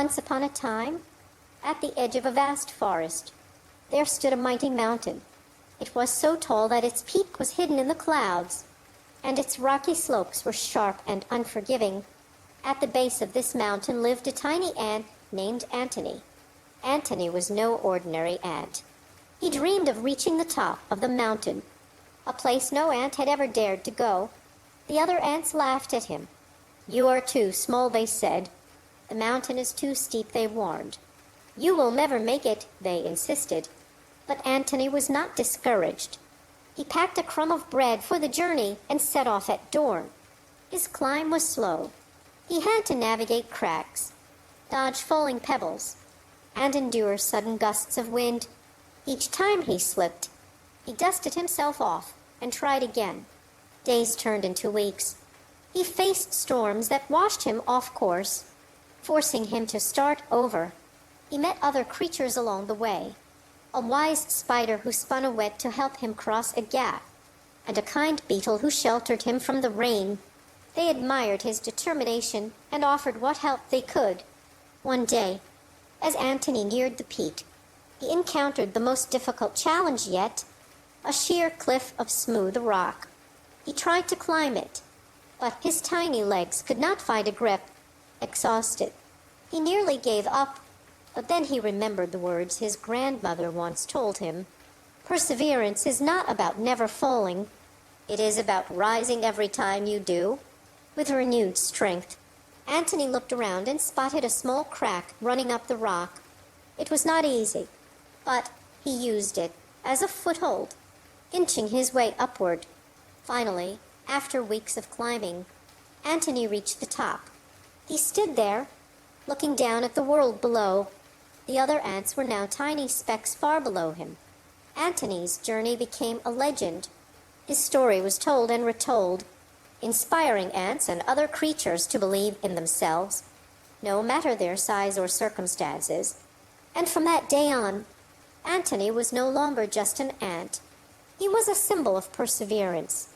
Once upon a time, at the edge of a vast forest, there stood a mighty mountain. It was so tall that its peak was hidden in the clouds, and its rocky slopes were sharp and unforgiving. At the base of this mountain lived a tiny ant named Antony. Antony was no ordinary ant. He dreamed of reaching the top of the mountain, a place no ant had ever dared to go. The other ants laughed at him. "You are too small," they said. "The mountain is too steep," they warned. "You will never make it," they insisted. But Antony was not discouraged. He packed a crumb of bread for the journey and set off at dawn. His climb was slow. He had to navigate cracks, dodge falling pebbles, and endure sudden gusts of wind. Each time he slipped, he dusted himself off and tried again. Days turned into weeks. He faced storms that washed him off course, forcing him to start over. He met other creatures along the way, a wise spider who spun a web to help him cross a gap, and a kind beetle who sheltered him from the rain. They admired his determination and offered what help they could. One day, as Antony neared the peak, he encountered the most difficult challenge yet, a sheer cliff of smooth rock. He tried to climb it, but his tiny legs could not find a grip. Exhausted, he nearly gave up, but then he remembered the words his grandmother once told him. Perseverance is not about never falling. It is about rising every time you do. With renewed strength, Antony looked around and spotted a small crack running up the rock. It was not easy, but he used it as a foothold, inching his way upward. Finally, after weeks of climbing, Antony reached the top. He stood there, looking down at the world below. The other ants were now tiny specks far below him. Antony's journey became a legend. His story was told and retold, inspiring ants and other creatures to believe in themselves, no matter their size or circumstances. And from that day on, Antony was no longer just an ant. He was a symbol of perseverance,